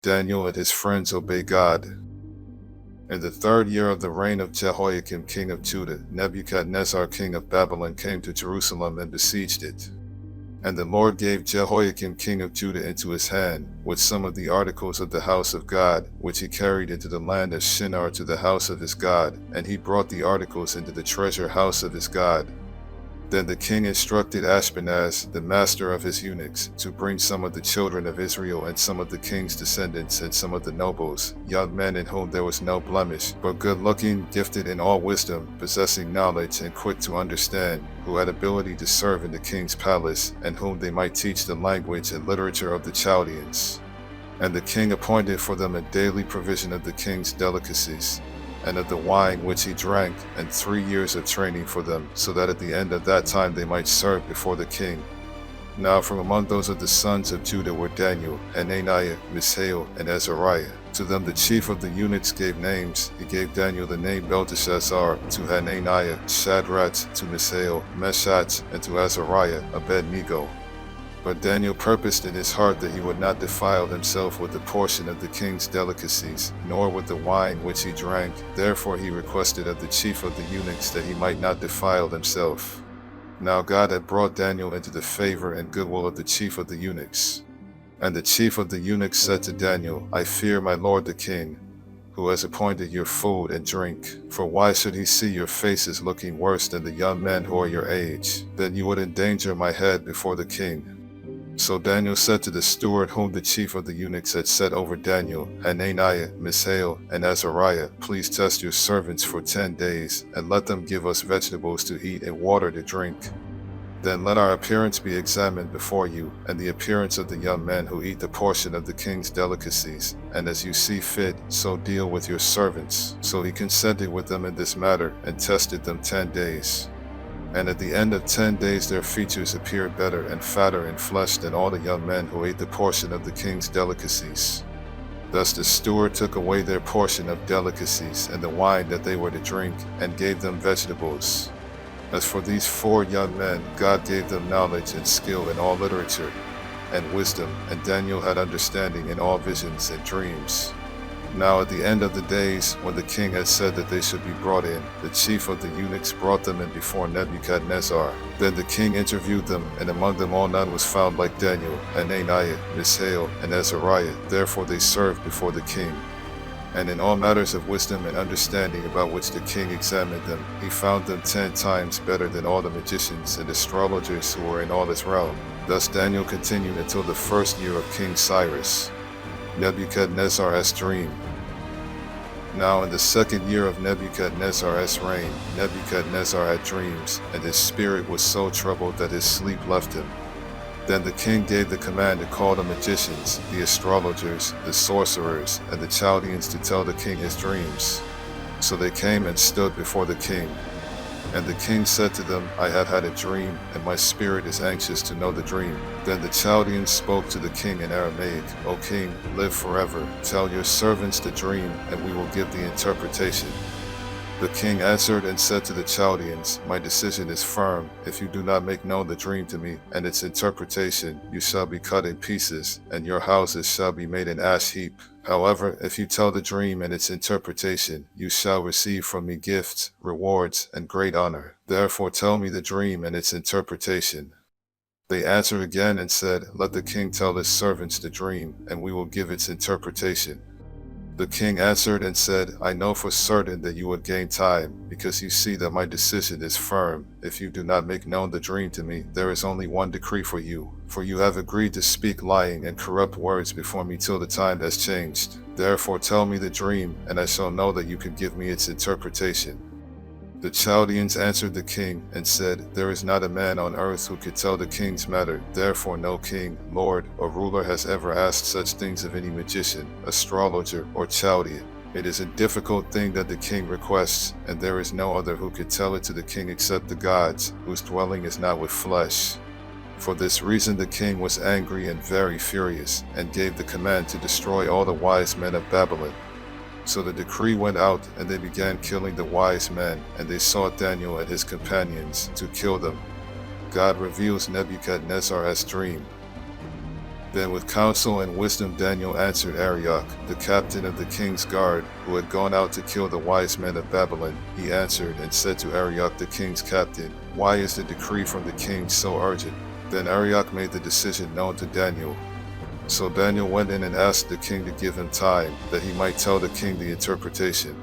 Daniel and his friends obey God. In the 3rd year of the reign of Jehoiakim king of Judah, Nebuchadnezzar king of Babylon came to Jerusalem and besieged it. And the Lord gave Jehoiakim king of Judah into his hand, with some of the articles of the house of God, which he carried into the land of Shinar to the house of his God, and he brought the articles into the treasure house of his God. Then the king instructed Ashpenaz, the master of his eunuchs, to bring some of the children of Israel and some of the king's descendants and some of the nobles, young men in whom there was no blemish, but good-looking, gifted in all wisdom, possessing knowledge and quick to understand, who had ability to serve in the king's palace, and whom they might teach the language and literature of the Chaldeans. And the king appointed for them a daily provision of the king's delicacies, and of the wine which he drank, and 3 years of training for them, so that at the end of that time they might serve before the king. Now from among those of the sons of Judah were Daniel, Hananiah, Mishael, and Azariah. To them the chief of the eunuchs gave names. He gave Daniel the name Belteshazzar, to Hananiah, Shadrach, to Mishael, Meshach, and to Azariah, Abednego. But Daniel purposed in his heart that he would not defile himself with the portion of the king's delicacies, nor with the wine which he drank. Therefore he requested of the chief of the eunuchs that he might not defile himself. Now God had brought Daniel into the favor and goodwill of the chief of the eunuchs. And the chief of the eunuchs said to Daniel, I fear my lord the king, who has appointed your food and drink. For why should he see your faces looking worse than the young men who are your age? Then you would endanger my head before the king. So Daniel said to the steward whom the chief of the eunuchs had set over Daniel, Hananiah, Mishael, and Azariah, please test your servants for 10 days, and let them give us vegetables to eat and water to drink. Then let our appearance be examined before you, and the appearance of the young men who eat the portion of the king's delicacies, and as you see fit, so deal with your servants. So he consented with them in this matter, and tested them 10 days. And at the end of 10 days their features appeared better and fatter in flesh than all the young men who ate the portion of the king's delicacies. Thus the steward took away their portion of delicacies and the wine that they were to drink, and gave them vegetables. As for these 4 young men, God gave them knowledge and skill in all literature and wisdom, and Daniel had understanding in all visions and dreams. Now at the end of the days, when the king had said that they should be brought in, the chief of the eunuchs brought them in before Nebuchadnezzar. Then the king interviewed them, and among them all none was found like Daniel, Hananiah, Mishael, and Azariah. Therefore they served before the king. And in all matters of wisdom and understanding about which the king examined them, he found them 10 times better than all the magicians and astrologers who were in all his realm. Thus Daniel continued until the 1st year of King Cyrus. Nebuchadnezzar has dreamed. Now in the 2nd year of Nebuchadnezzar's reign, Nebuchadnezzar had dreams, and his spirit was so troubled that his sleep left him. Then the king gave the command to call the magicians, the astrologers, the sorcerers, and the Chaldeans to tell the king his dreams. So they came and stood before the king. And the king said to them, I have had a dream, and my spirit is anxious to know the dream. Then the Chaldeans spoke to the king in Aramaic, O king, live forever. Tell your servants the dream, and we will give the interpretation. The king answered and said to the Chaldeans, my decision is firm. If you do not make known the dream to me and its interpretation, you shall be cut in pieces, and your houses shall be made an ash heap. However, if you tell the dream and its interpretation, you shall receive from me gifts, rewards, and great honor. Therefore tell me the dream and its interpretation. They answered again and said, let the king tell his servants the dream, and we will give its interpretation. The king answered and said, I know for certain that you would gain time, because you see that my decision is firm. If you do not make known the dream to me, there is only one decree for you. For you have agreed to speak lying and corrupt words before me till the time has changed. Therefore tell me the dream, and I shall know that you can give me its interpretation. The Chaldeans answered the king and said, there is not a man on earth who could tell the king's matter. Therefore no king, lord, or ruler has ever asked such things of any magician, astrologer, or Chaldean. It is a difficult thing that the king requests, and there is no other who could tell it to the king except the gods, whose dwelling is not with flesh. For this reason the king was angry and very furious, and gave the command to destroy all the wise men of Babylon. So the decree went out, and they began killing the wise men, and they sought Daniel and his companions to kill them. God reveals Nebuchadnezzar's dream. Then with counsel and wisdom Daniel answered Arioch, the captain of the king's guard, who had gone out to kill the wise men of Babylon. He answered and said to Arioch the king's captain, "Why is the decree from the king so urgent?" Then Arioch made the decision known to Daniel. So Daniel went in and asked the king to give him time, that he might tell the king the interpretation.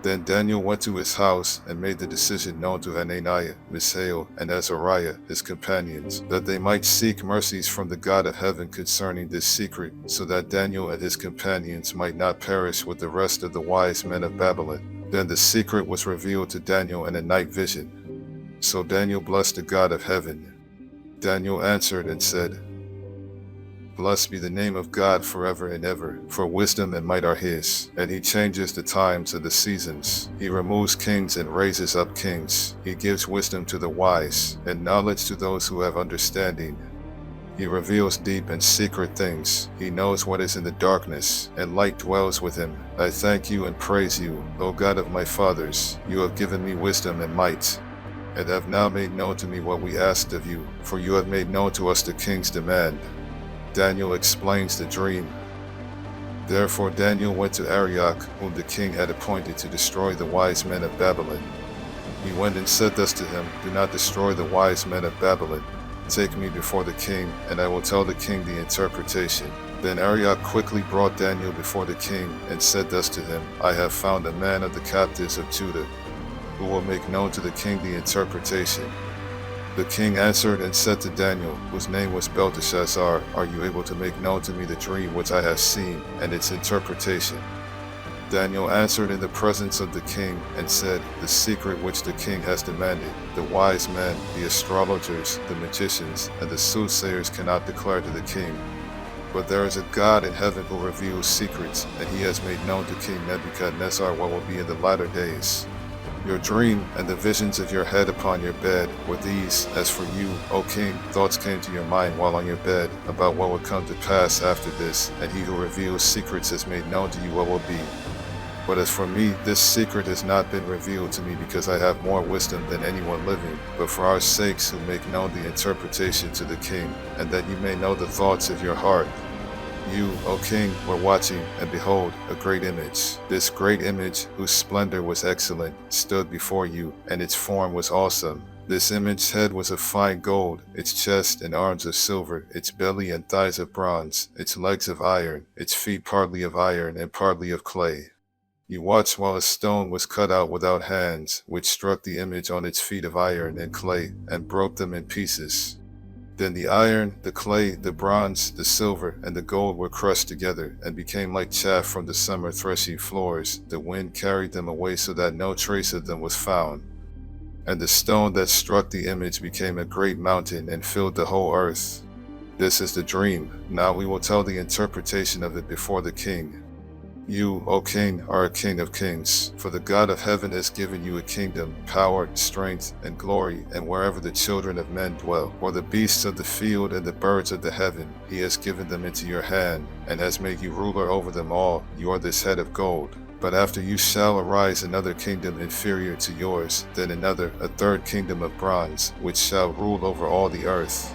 Then Daniel went to his house and made the decision known to Hananiah, Mishael, and Azariah, his companions, that they might seek mercies from the God of heaven concerning this secret, so that Daniel and his companions might not perish with the rest of the wise men of Babylon. Then the secret was revealed to Daniel in a night vision. So Daniel blessed the God of heaven. Daniel answered and said, "Blessed be the name of God forever and ever, for wisdom and might are his, and he changes the times and the seasons. He removes kings and raises up kings. He gives wisdom to the wise, and knowledge to those who have understanding. He reveals deep and secret things. He knows what is in the darkness, and light dwells with him. I thank you and praise you, O God of my fathers. You have given me wisdom and might, and have now made known to me what we asked of you, for you have made known to us the king's demand." Daniel explains the dream. Therefore Daniel went to Arioch, whom the king had appointed to destroy the wise men of Babylon. He went and said thus to him, "Do not destroy the wise men of Babylon. Take me before the king, and I will tell the king the interpretation." Then Arioch quickly brought Daniel before the king, and said thus to him, "I have found a man of the captives of Judah, who will make known to the king the interpretation." The king answered and said to Daniel, whose name was Belteshazzar, "Are you able to make known to me the dream which I have seen, and its interpretation?" Daniel answered in the presence of the king, and said, "The secret which the king has demanded, the wise men, the astrologers, the magicians, and the soothsayers cannot declare to the king. But there is a God in heaven who reveals secrets, and he has made known to King Nebuchadnezzar what will be in the latter days. Your dream and the visions of your head upon your bed were these. As for you, O king, thoughts came to your mind while on your bed about what would come to pass after this, and he who reveals secrets has made known to you what will be. But as for me, this secret has not been revealed to me because I have more wisdom than anyone living, but for our sakes who make known the interpretation to the king, and that you may know the thoughts of your heart. You, O king, were watching, and behold, a great image. This great image, whose splendor was excellent, stood before you, and its form was awesome. This image's head was of fine gold, its chest and arms of silver, its belly and thighs of bronze, its legs of iron, its feet partly of iron and partly of clay. You watched while a stone was cut out without hands, which struck the image on its feet of iron and clay, and broke them in pieces. Then the iron, the clay, the bronze, the silver, and the gold were crushed together, and became like chaff from the summer threshing floors. The wind carried them away so that no trace of them was found. And the stone that struck the image became a great mountain and filled the whole earth. This is the dream. Now we will tell the interpretation of it before the king. You, O king, are a king of kings, for the God of heaven has given you a kingdom, power, strength, and glory, and wherever the children of men dwell, or the beasts of the field and the birds of the heaven, he has given them into your hand, and has made you ruler over them all. You are this head of gold. But after you shall arise another kingdom inferior to yours, then another, a third kingdom of bronze, which shall rule over all the earth.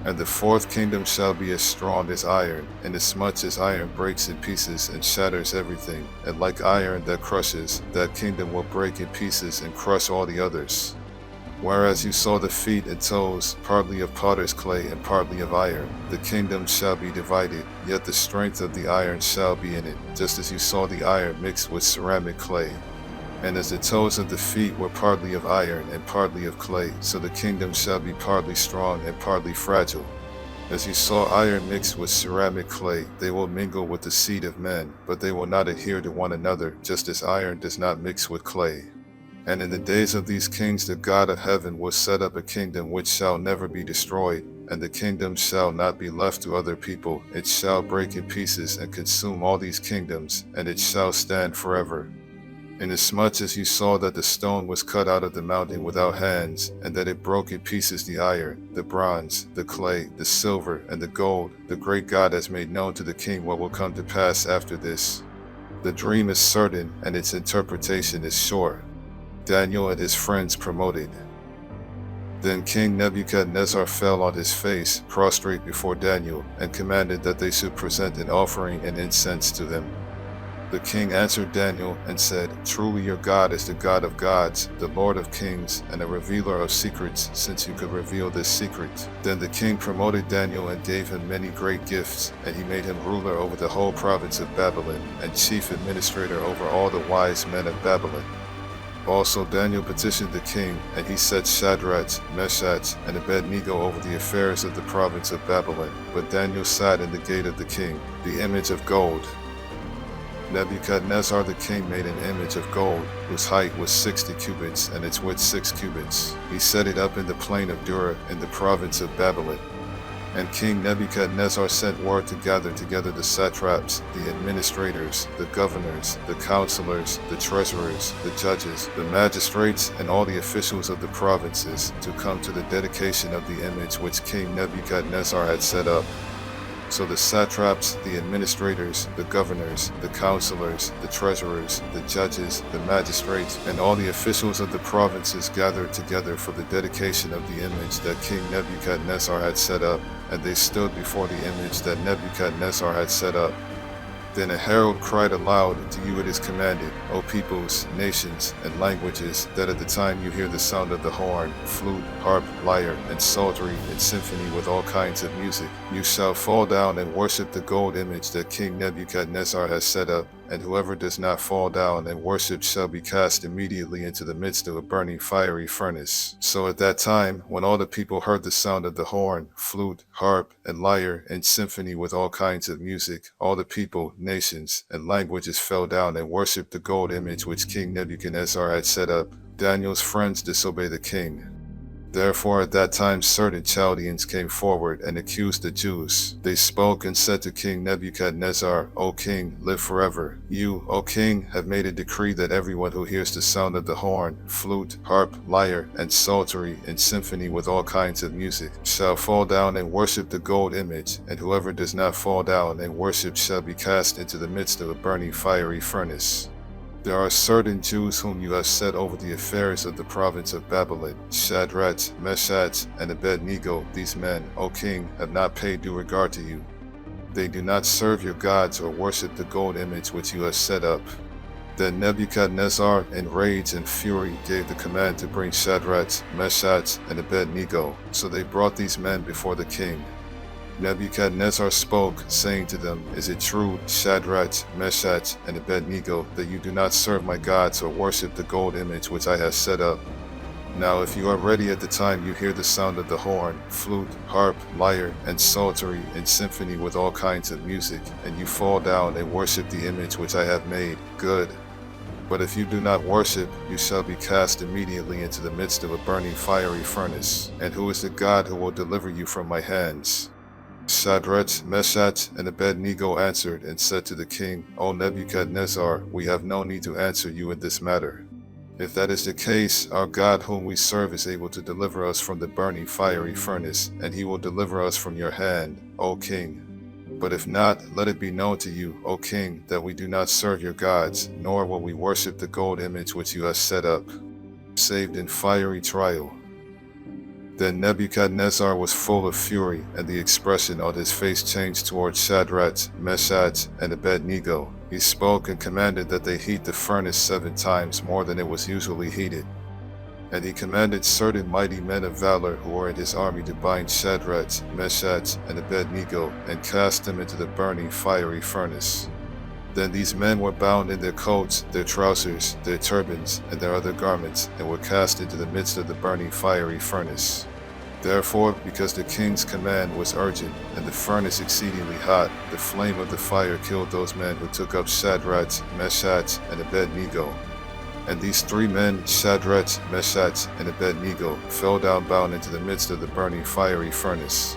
And the fourth kingdom shall be as strong as iron, inasmuch as iron breaks in pieces and shatters everything, and like iron that crushes, that kingdom will break in pieces and crush all the others. Whereas you saw the feet and toes, partly of potter's clay and partly of iron, the kingdom shall be divided, yet the strength of the iron shall be in it, just as you saw the iron mixed with ceramic clay. And as the toes of the feet were partly of iron and partly of clay, so the kingdom shall be partly strong and partly fragile. As you saw iron mixed with ceramic clay, they will mingle with the seed of men, but they will not adhere to one another, just as iron does not mix with clay. And in the days of these kings the God of heaven will set up a kingdom which shall never be destroyed, and the kingdom shall not be left to other people. It shall break in pieces and consume all these kingdoms, and it shall stand forever. Inasmuch as you saw that the stone was cut out of the mountain without hands, and that it broke in pieces the iron, the bronze, the clay, the silver, and the gold, the great God has made known to the king what will come to pass after this. The dream is certain, and its interpretation is sure. Daniel and his friends promoted. Then King Nebuchadnezzar fell on his face, prostrate before Daniel, and commanded that they should present an offering and incense to them. The king answered Daniel and said, "Truly your God is the God of gods, the Lord of kings, and a revealer of secrets, since you could reveal this secret." Then the king promoted Daniel and gave him many great gifts, and he made him ruler over the whole province of Babylon, and chief administrator over all the wise men of Babylon. Also Daniel petitioned the king, and he set Shadrach, Meshach, and Abednego over the affairs of the province of Babylon. But Daniel sat in the gate of the king. The image of gold. Nebuchadnezzar the king made an image of gold, whose height was 60 cubits and its width 6 cubits. He set it up in the plain of Dura in the province of Babylon. And King Nebuchadnezzar sent word to gather together the satraps, the administrators, the governors, the counselors, the treasurers, the judges, the magistrates, and all the officials of the provinces to come to the dedication of the image which King Nebuchadnezzar had set up. So the satraps, the administrators, the governors, the counselors, the treasurers, the judges, the magistrates, and all the officials of the provinces gathered together for the dedication of the image that King Nebuchadnezzar had set up, and they stood before the image that Nebuchadnezzar had set up. Then a herald cried aloud, "To you it is commanded, O peoples, nations, and languages, that at the time you hear the sound of the horn, flute, harp, lyre, and psaltery, and symphony with all kinds of music, you shall fall down and worship the gold image that King Nebuchadnezzar has set up, and whoever does not fall down and worship shall be cast immediately into the midst of a burning fiery furnace." So at that time, when all the people heard the sound of the horn, flute, harp, and lyre, and symphony with all kinds of music, all the people, nations, and languages fell down and worshipped the gold image which King Nebuchadnezzar had set up. Daniel's friends disobeyed the king. Therefore at that time certain Chaldeans came forward and accused the Jews. They spoke and said to King Nebuchadnezzar, "O king, live forever. You, O king, have made a decree that everyone who hears the sound of the horn, flute, harp, lyre, and psaltery, and symphony with all kinds of music, shall fall down and worship the gold image, and whoever does not fall down and worship shall be cast into the midst of a burning fiery furnace." There are certain Jews whom you have set over the affairs of the province of Babylon. Shadrach, Meshach, and Abednego, these men, O king, have not paid due regard to you. They do not serve your gods or worship the gold image which you have set up. Then Nebuchadnezzar, in rage and fury, gave the command to bring Shadrach, Meshach, and Abednego. So they brought these men before the king. Nebuchadnezzar spoke, saying to them, "Is it true, Shadrach, Meshach, and Abednego, that you do not serve my gods or worship the gold image which I have set up? Now if you are ready at the time you hear the sound of the horn, flute, harp, lyre, and psaltery, and symphony with all kinds of music, and you fall down and worship the image which I have made, good. But if you do not worship, you shall be cast immediately into the midst of a burning fiery furnace. And who is the God who will deliver you from my hands?" Shadrach, Meshach, and Abednego answered and said to the king, "O Nebuchadnezzar, we have no need to answer you in this matter. If that is the case, our God whom we serve is able to deliver us from the burning fiery furnace, and he will deliver us from your hand, O king. But if not, let it be known to you, O king, that we do not serve your gods, nor will we worship the gold image which you have set up." Saved in fiery trial. Then Nebuchadnezzar was full of fury, and the expression on his face changed towards Shadrach, Meshach, and Abednego. He spoke and commanded that they heat the furnace 7 times more than it was usually heated. And he commanded certain mighty men of valor who were in his army to bind Shadrach, Meshach, and Abednego, and cast them into the burning fiery furnace. Then these men were bound in their coats, their trousers, their turbans, and their other garments, and were cast into the midst of the burning fiery furnace. Therefore, because the king's command was urgent, and the furnace exceedingly hot, the flame of the fire killed those men who took up Shadrach, Meshach, and Abednego. And these 3 men, Shadrach, Meshach, and Abednego, fell down bound into the midst of the burning fiery furnace.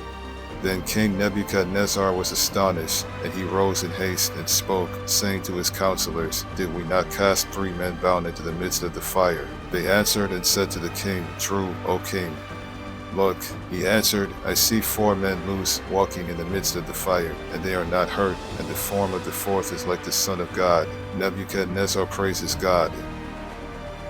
Then King Nebuchadnezzar was astonished, and he rose in haste and spoke, saying to his counselors, "Did we not cast 3 men bound into the midst of the fire?" They answered and said to the king, "True, O king." "Look," he answered, "I see 4 men loose, walking in the midst of the fire, and they are not hurt, and the form of the 4th is like the Son of God." Nebuchadnezzar praises God.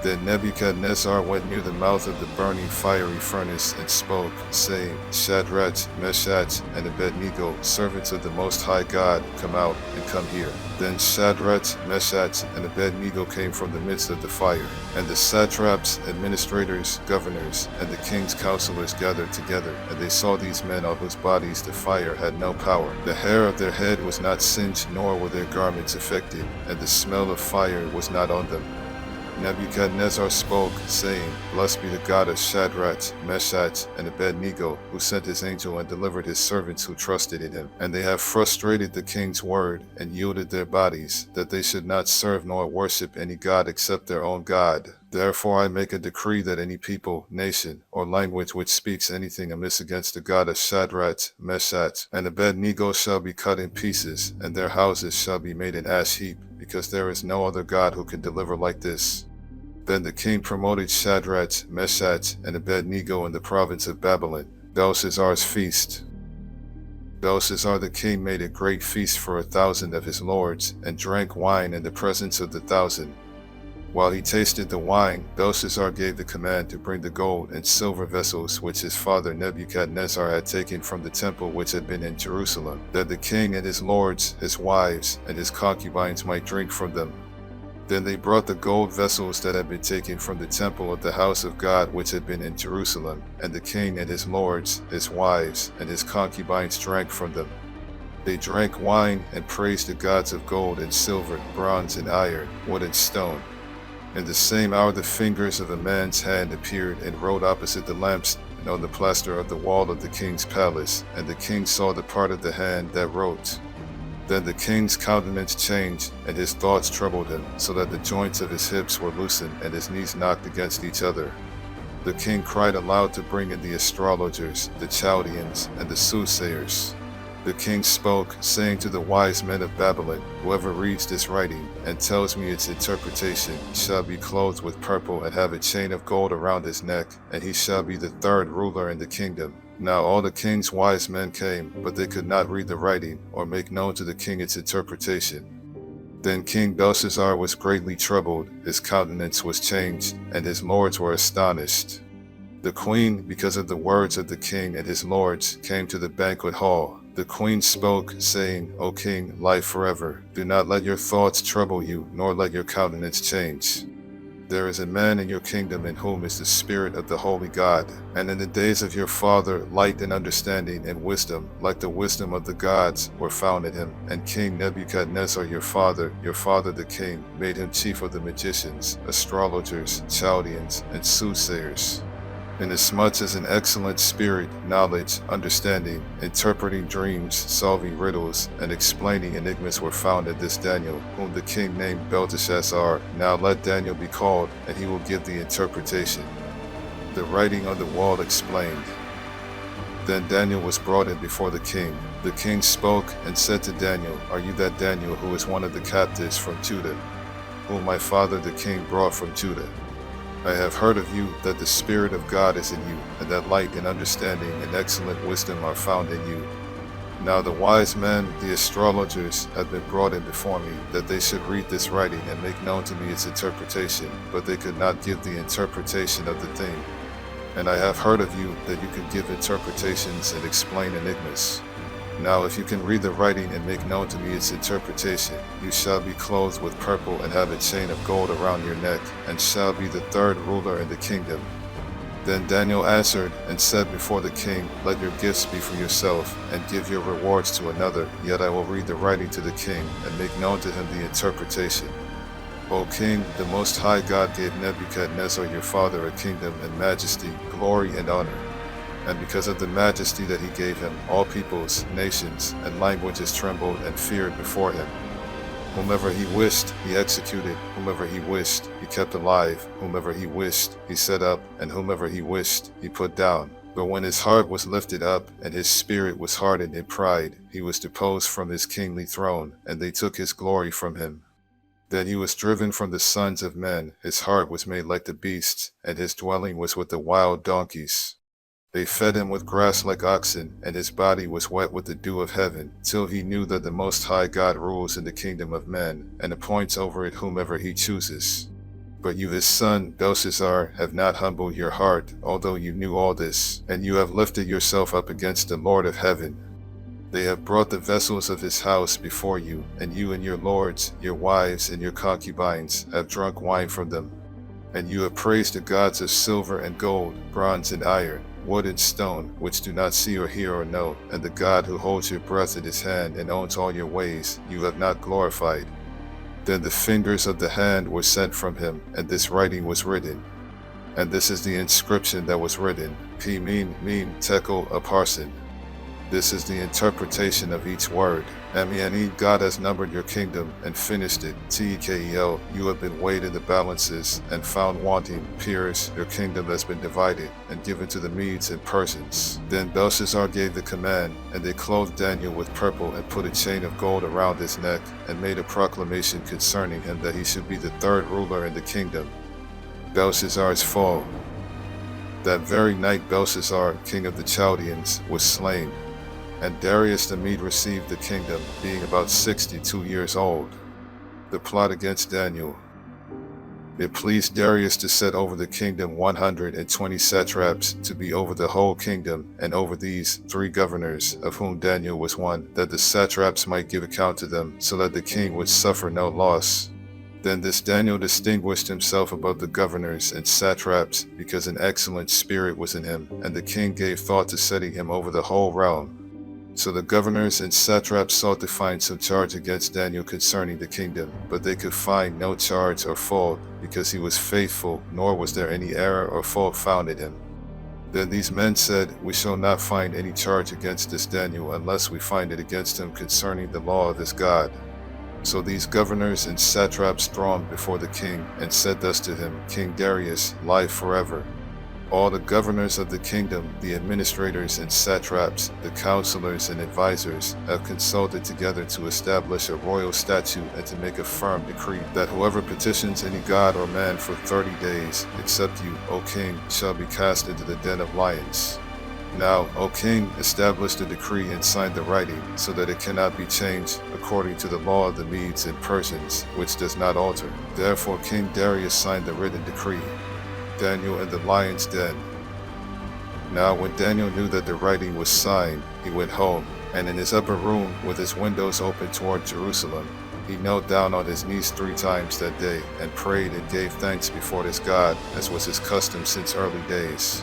Then Nebuchadnezzar went near the mouth of the burning fiery furnace and spoke, saying, Shadrach, Meshach, and Abednego, servants of the Most High God, come out and come here. Then Shadrach, Meshach, and Abednego came from the midst of the fire. And the satraps, administrators, governors, and the king's counselors gathered together, and they saw these men on whose bodies the fire had no power. The hair of their head was not singed, nor were their garments affected, and the smell of fire was not on them. Nebuchadnezzar spoke, saying, Blessed be the God of Shadrach, Meshach, and Abednego, who sent his angel and delivered his servants who trusted in him. And they have frustrated the king's word, and yielded their bodies, that they should not serve nor worship any god except their own God. Therefore I make a decree that any people, nation, or language which speaks anything amiss against the God of Shadrach, Meshach, and Abednego shall be cut in pieces, and their houses shall be made an ash heap, because there is no other God who can deliver like this. Then the king promoted Shadrach, Meshach, and Abednego in the province of Babylon, Belshazzar's feast. Belshazzar the king made a great feast for 1,000 of his lords, and drank wine in the presence of the 1,000. While he tasted the wine, Belshazzar gave the command to bring the gold and silver vessels which his father Nebuchadnezzar had taken from the temple which had been in Jerusalem, that the king and his lords, his wives, and his concubines might drink from them. Then they brought the gold vessels that had been taken from the temple of the house of God which had been in Jerusalem, and the king and his lords, his wives, and his concubines drank from them. They drank wine and praised the gods of gold and silver, bronze and iron, wood and stone. In the same hour the fingers of a man's hand appeared and wrote opposite the lamps and on the plaster of the wall of the king's palace, and the king saw the part of the hand that wrote. Then the king's countenance changed, and his thoughts troubled him, so that the joints of his hips were loosened, and his knees knocked against each other. The king cried aloud to bring in the astrologers, the Chaldeans, and the soothsayers. The king spoke, saying to the wise men of Babylon, Whoever reads this writing, and tells me its interpretation, shall be clothed with purple, and have a chain of gold around his neck, and he shall be the third ruler in the kingdom. Now all the king's wise men came, but they could not read the writing, or make known to the king its interpretation. Then King Belshazzar was greatly troubled, his countenance was changed, and his lords were astonished. The queen, because of the words of the king and his lords, came to the banquet hall. The queen spoke, saying, O king, live forever. Do not let your thoughts trouble you, nor let your countenance change. There is a man in your kingdom in whom is the spirit of the holy God, and in the days of your father light and understanding and wisdom, like the wisdom of the gods, were found in him. And King Nebuchadnezzar your father the king, made him chief of the magicians, astrologers, Chaldeans, and soothsayers. Inasmuch as an excellent spirit, knowledge, understanding, interpreting dreams, solving riddles, and explaining enigmas were found in this Daniel, whom the king named Belteshazzar. Now let Daniel be called, and he will give the interpretation. The writing on the wall explained. Then Daniel was brought in before the king. The king spoke and said to Daniel, Are you that Daniel who is one of the captives from Judah, whom my father the king brought from Judah? I have heard of you that the Spirit of God is in you, and that light and understanding and excellent wisdom are found in you. Now the wise men, the astrologers, have been brought in before me, that they should read this writing and make known to me its interpretation, but they could not give the interpretation of the thing. And I have heard of you that you can give interpretations and explain enigmas. Now if you can read the writing and make known to me its interpretation, you shall be clothed with purple and have a chain of gold around your neck, and shall be the third ruler in the kingdom. Then Daniel answered and said before the king, Let your gifts be for yourself, and give your rewards to another, yet I will read the writing to the king, and make known to him the interpretation. O king, the Most High God gave Nebuchadnezzar your father a kingdom and majesty, glory and honor. And because of the majesty that he gave him, all peoples, nations, and languages trembled and feared before him. Whomever he wished, he executed. Whomever he wished, he kept alive. Whomever he wished, he set up. And whomever he wished, he put down. But when his heart was lifted up, and his spirit was hardened in pride, he was deposed from his kingly throne, and they took his glory from him. Then he was driven from the sons of men. His heart was made like the beasts, and his dwelling was with the wild donkeys. They fed him with grass like oxen, and his body was wet with the dew of heaven, till he knew that the Most High God rules in the kingdom of men, and appoints over it whomever he chooses. But you, his son, Belshazzar, have not humbled your heart, although you knew all this, and you have lifted yourself up against the Lord of heaven. They have brought the vessels of his house before you, and you and your lords, your wives, and your concubines have drunk wine from them. And you have praised the gods of silver and gold, bronze and iron, wood and stone, which do not see or hear or know, and the God who holds your breath in his hand and owns all your ways, you have not glorified. Then the fingers of the hand were sent from him, and this writing was written. And this is the inscription that was written, P Meme Tekel Upharsin. This is the interpretation of each word. Amiani, God has numbered your kingdom and finished it. Tekel, you have been weighed in the balances and found wanting. Peers, your kingdom has been divided and given to the Medes and Persians. Then Belshazzar gave the command, and they clothed Daniel with purple and put a chain of gold around his neck and made a proclamation concerning him that he should be the third ruler in the kingdom. Belshazzar's fall. That very night Belshazzar, king of the Chaldeans, was slain. And Darius the Mede received the kingdom, being about 62 years old. The plot against Daniel. It pleased Darius to set over the kingdom 120 satraps to be over the whole kingdom, and over these 3 governors, of whom Daniel was one, that the satraps might give account to them, so that the king would suffer no loss. Then this Daniel distinguished himself above the governors and satraps, because an excellent spirit was in him, and the king gave thought to setting him over the whole realm. So the governors and satraps sought to find some charge against Daniel concerning the kingdom, but they could find no charge or fault, because he was faithful, nor was there any error or fault found in him. Then these men said, We shall not find any charge against this Daniel, unless we find it against him concerning the law of his God. So these governors and satraps thronged before the king, and said thus to him, King Darius, live forever. All the governors of the kingdom, the administrators and satraps, the counselors and advisors, have consulted together to establish a royal statute and to make a firm decree that whoever petitions any god or man for 30 days, except you, O king, shall be cast into the den of lions. Now, O king, establish the decree and sign the writing, so that it cannot be changed, according to the law of the Medes and Persians, which does not alter. Therefore King Darius signed the written decree. Daniel in the lion's den. Now when Daniel knew that the writing was signed, he went home, and in his upper room, with his windows open toward Jerusalem, he knelt down on his knees 3 times that day, and prayed and gave thanks before his God, as was his custom since early days.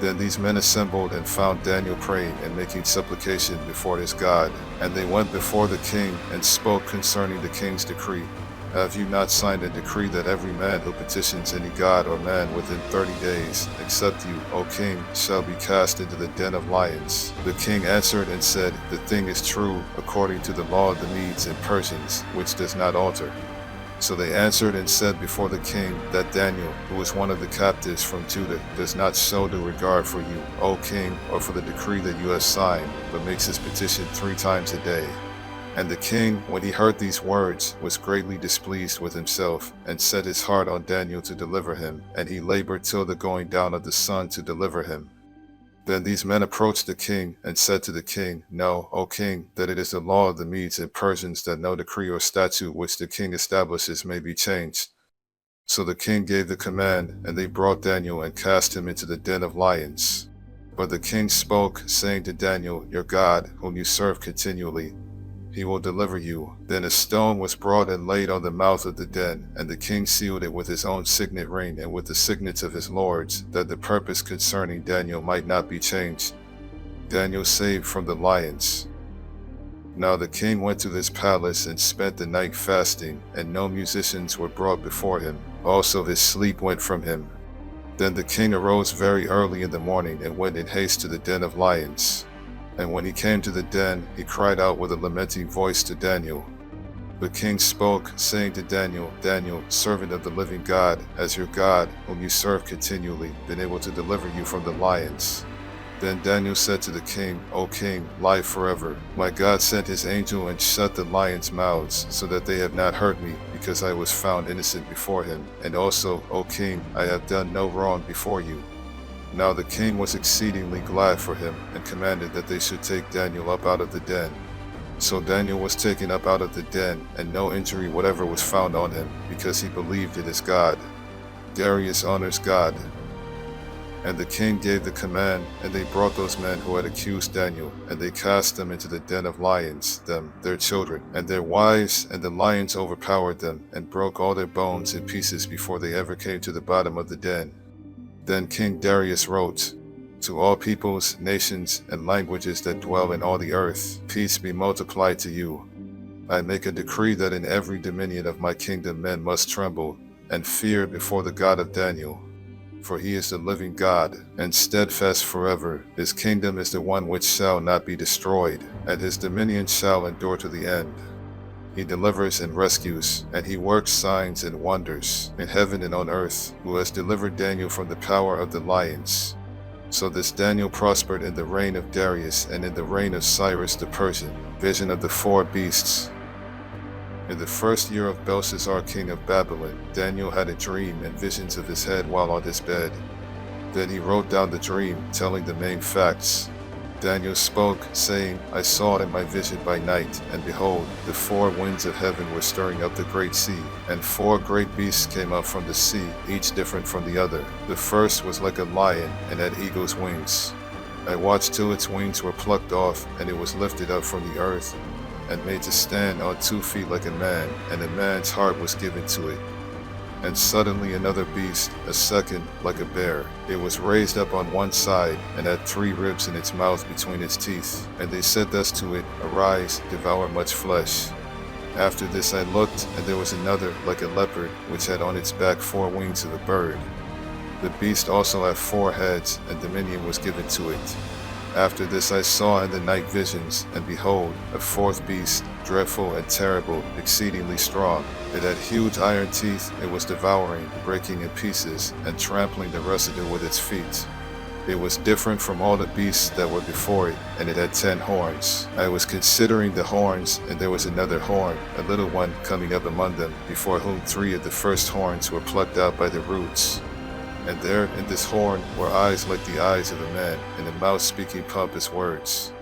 Then these men assembled and found Daniel praying and making supplication before his God. And they went before the king and spoke concerning the king's decree. Have you not signed a decree that every man who petitions any god or man within 30 days, except you, O king, shall be cast into the den of lions? The king answered and said, The thing is true, according to the law of the Medes and Persians, which does not alter. So they answered and said before the king that Daniel, who is one of the captives from Judah, does not show due regard for you, O king, or for the decree that you have signed, but makes his petition 3 times a day. And the king, when he heard these words, was greatly displeased with himself, and set his heart on Daniel to deliver him, and he labored till the going down of the sun to deliver him. Then these men approached the king, and said to the king, Know, O king, that it is the law of the Medes and Persians that no decree or statute which the king establishes may be changed. So the king gave the command, and they brought Daniel and cast him into the den of lions. But the king spoke, saying to Daniel, Your God, whom you serve continually, he will deliver you. Then a stone was brought and laid on the mouth of the den, and the king sealed it with his own signet ring and with the signets of his lords, that the purpose concerning Daniel might not be changed. Daniel saved from the lions. Now the king went to his palace and spent the night fasting, and no musicians were brought before him. Also his sleep went from him. Then the king arose very early in the morning and went in haste to the den of lions. And when he came to the den, he cried out with a lamenting voice to Daniel. The king spoke, saying to Daniel, Daniel, servant of the living God, has your God, whom you serve continually, been able to deliver you from the lions? Then Daniel said to the king, O king, live forever. My God sent his angel and shut the lions' mouths, so that they have not hurt me, because I was found innocent before him. And also, O king, I have done no wrong before you. Now the king was exceedingly glad for him, and commanded that they should take Daniel up out of the den. So Daniel was taken up out of the den, and no injury whatever was found on him, because he believed in his God. Darius honors God. And the king gave the command, and they brought those men who had accused Daniel, and they cast them into the den of lions, them, their children, and their wives, and the lions overpowered them, and broke all their bones in pieces before they ever came to the bottom of the den. Then King Darius wrote, To all peoples, nations, and languages that dwell in all the earth, peace be multiplied to you. I make a decree that in every dominion of my kingdom men must tremble and fear before the God of Daniel. For he is the living God, and steadfast forever. His kingdom is the one which shall not be destroyed, and his dominion shall endure to the end. He delivers and rescues, and he works signs and wonders in heaven and on earth, who has delivered Daniel from the power of the lions. So this Daniel prospered in the reign of Darius and in the reign of Cyrus the Persian. Vision of the four beasts. In the first year of Belshazzar king of Babylon, Daniel had a dream and visions of his head while on his bed. Then he wrote down the dream, telling the main facts. Daniel spoke, saying, I saw in my vision by night, and behold, the four winds of heaven were stirring up the great sea, and four great beasts came up from the sea, each different from the other. The first was like a lion, and had eagle's wings. I watched till its wings were plucked off, and it was lifted up from the earth, and made to stand on 2 feet like a man, and a man's heart was given to it. And suddenly another beast, a second, like a bear. It was raised up on one side, and had 3 ribs in its mouth between its teeth. And they said thus to it, Arise, devour much flesh. After this I looked, and there was another, like a leopard, which had on its back 4 wings of a bird. The beast also had 4 heads, and dominion was given to it. After this I saw in the night visions, and behold, a 4th beast, dreadful and terrible, exceedingly strong. It had huge iron teeth, it was devouring, breaking in pieces, and trampling the residue with its feet. It was different from all the beasts that were before it, and it had 10 horns. I was considering the horns, and there was another horn, a little one, coming up among them, before whom 3 of the first horns were plucked out by the roots. And there in this horn were eyes like the eyes of a man, and a mouth speaking pompous words.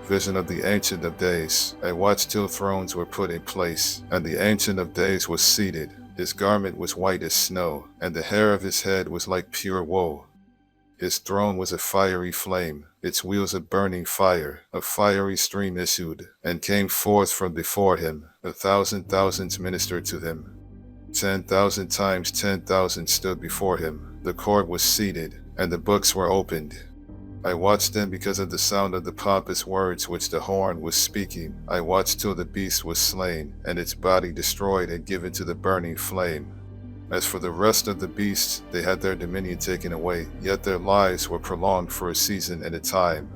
Vision of the Ancient of Days. I watched till thrones were put in place, and the Ancient of Days was seated. His garment was white as snow, and the hair of his head was like pure wool. His throne was a fiery flame, its wheels a burning fire. A fiery stream issued, and came forth from before him. 1,000 thousands ministered to him. 10,000 times 10,000 stood before him. The court was seated, and the books were opened. I watched them because of the sound of the pompous words which the horn was speaking. I watched till the beast was slain, and its body destroyed and given to the burning flame. As for the rest of the beasts, they had their dominion taken away, yet their lives were prolonged for a season and a time.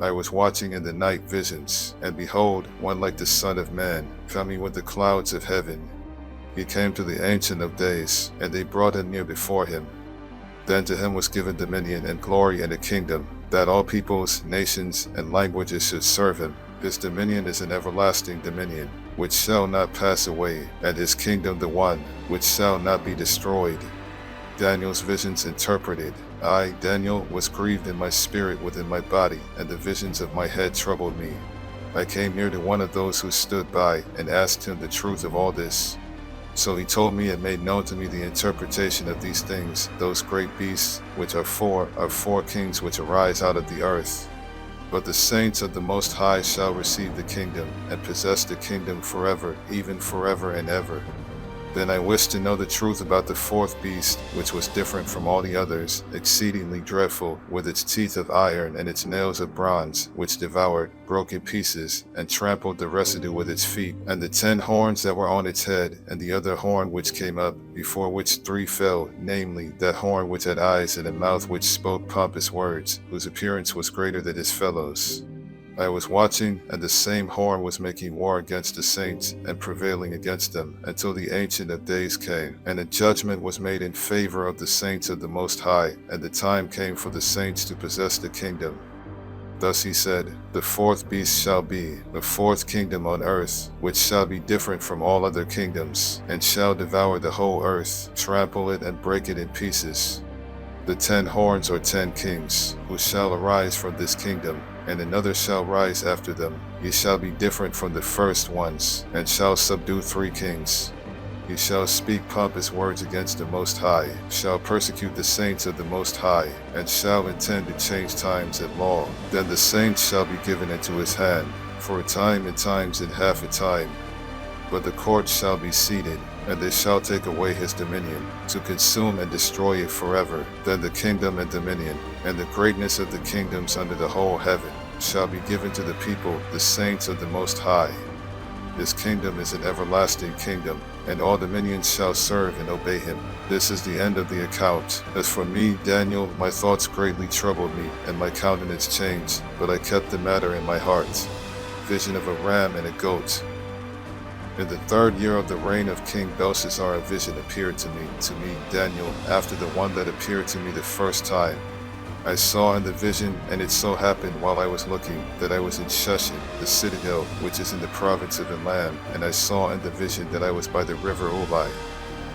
I was watching in the night visions, and behold, one like the Son of Man, coming with the clouds of heaven. He came to the Ancient of Days, and they brought him near before him. Then to him was given dominion and glory and a kingdom, that all peoples, nations, and languages should serve him. His dominion is an everlasting dominion, which shall not pass away, and his kingdom the one, which shall not be destroyed. Daniel's visions interpreted. I, Daniel, was grieved in my spirit within my body, and the visions of my head troubled me. I came near to one of those who stood by, and asked him the truth of all this. So he told me and made known to me the interpretation of these things. Those great beasts, which are four kings which arise out of the earth. But the saints of the Most High shall receive the kingdom, and possess the kingdom forever, even forever and ever. Then I wished to know the truth about the 4th beast, which was different from all the others, exceedingly dreadful, with its teeth of iron and its nails of bronze, which devoured, broke in pieces, and trampled the residue with its feet, and the 10 horns that were on its head, and the other horn which came up, before which 3 fell, namely, that horn which had eyes and a mouth which spoke pompous words, whose appearance was greater than his fellows. I was watching, and the same horn was making war against the saints, and prevailing against them, until the Ancient of Days came, and a judgment was made in favor of the saints of the Most High, and the time came for the saints to possess the kingdom. Thus he said, The 4th beast shall be, the 4th kingdom on earth, which shall be different from all other kingdoms, and shall devour the whole earth, trample it and break it in pieces. The 10 horns are 10 kings, who shall arise from this kingdom, and another shall rise after them. He shall be different from the first ones, and shall subdue 3 kings. He shall speak pompous words against the Most High, shall persecute the saints of the Most High, and shall intend to change times and law. Then the saints shall be given into his hand, for a time and times and half a time. But the court shall be seated, and they shall take away his dominion, to consume and destroy it forever. Then the kingdom and dominion, and the greatness of the kingdoms under the whole heaven, shall be given to the people, the saints of the Most High. His kingdom is an everlasting kingdom, and all dominions shall serve and obey him. This is the end of the account. As for me, Daniel, my thoughts greatly troubled me, and my countenance changed, but I kept the matter in my heart. Vision of a ram and a goat. In the 3rd year of the reign of King Belshazzar, a vision appeared to me, Daniel, after the one that appeared to me the first time. I saw in the vision, and it so happened while I was looking, that I was in Shushan, the citadel, which is in the province of Elam, and I saw in the vision that I was by the river Ulai.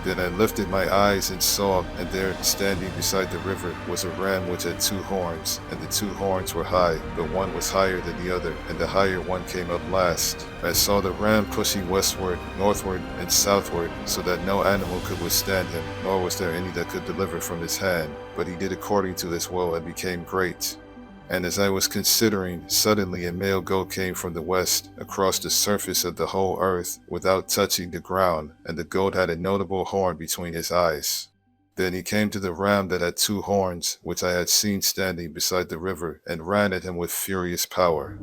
Then I lifted my eyes and saw, and there, standing beside the river, was a ram which had 2 horns, and the 2 horns were high, but one was higher than the other, and the higher one came up last. I saw the ram pushing westward, northward, and southward, so that no animal could withstand him, nor was there any that could deliver from his hand. But he did according to his will and became great. And as I was considering, suddenly a male goat came from the west, across the surface of the whole earth, without touching the ground, and the goat had a notable horn between his eyes. Then he came to the ram that had 2 horns, which I had seen standing beside the river, and ran at him with furious power.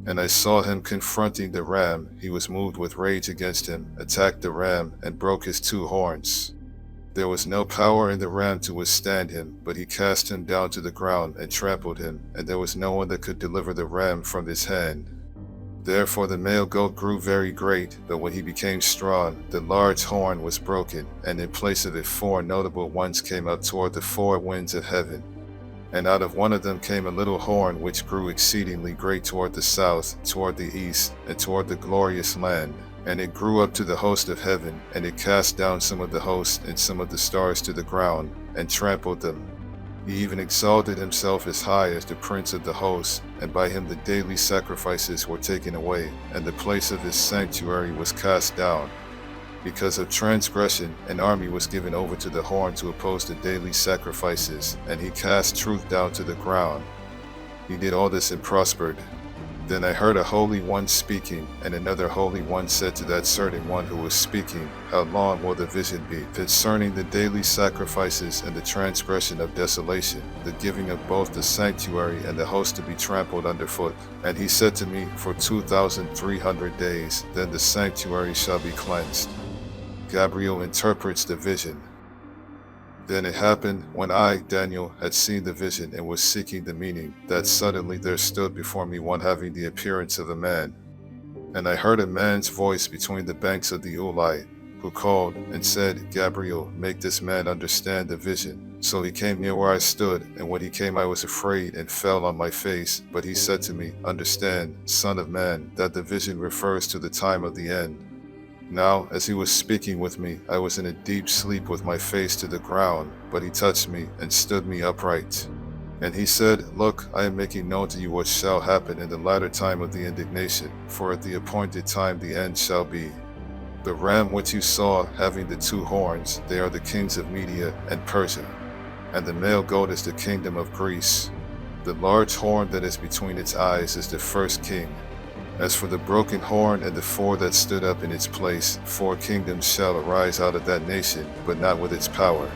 And I saw him confronting the ram. He was moved with rage against him, attacked the ram, and broke his 2 horns. There was no power in the ram to withstand him, but he cast him down to the ground and trampled him, and there was no one that could deliver the ram from his hand. Therefore the male goat grew very great, but when he became strong, the large horn was broken, and in place of it 4 notable ones came up toward the 4 winds of heaven. And out of one of them came a little horn which grew exceedingly great toward the south, toward the east, and toward the glorious land. And it grew up to the host of heaven, and it cast down some of the host and some of the stars to the ground, and trampled them. He even exalted himself as high as the prince of the host, and by him the daily sacrifices were taken away, and the place of his sanctuary was cast down. Because of transgression, an army was given over to the horn to oppose the daily sacrifices, and he cast truth down to the ground. He did all this and prospered. Then I heard a holy one speaking, and another holy one said to that certain one who was speaking, How long will the vision be concerning the daily sacrifices and the transgression of desolation, the giving of both the sanctuary and the host to be trampled underfoot? And he said to me, For 2,300 days, then the sanctuary shall be cleansed. Gabriel interprets the vision. Then it happened, when I, Daniel, had seen the vision and was seeking the meaning, that suddenly there stood before me one having the appearance of a man. And I heard a man's voice between the banks of the Ulai, who called and said, Gabriel, make this man understand the vision. So he came near where I stood, and when he came I was afraid and fell on my face. But he said to me, Understand, Son of man, that the vision refers to the time of the end. Now, as he was speaking with me, I was in a deep sleep with my face to the ground, but he touched me and stood me upright. And he said, Look, I am making known to you what shall happen in the latter time of the indignation, for at the appointed time the end shall be. The ram which you saw, having the 2 horns, they are the kings of Media and Persia, and the male goat is the kingdom of Greece. The large horn that is between its eyes is the first king. As for the broken horn and the 4 that stood up in its place, 4 kingdoms shall arise out of that nation, but not with its power.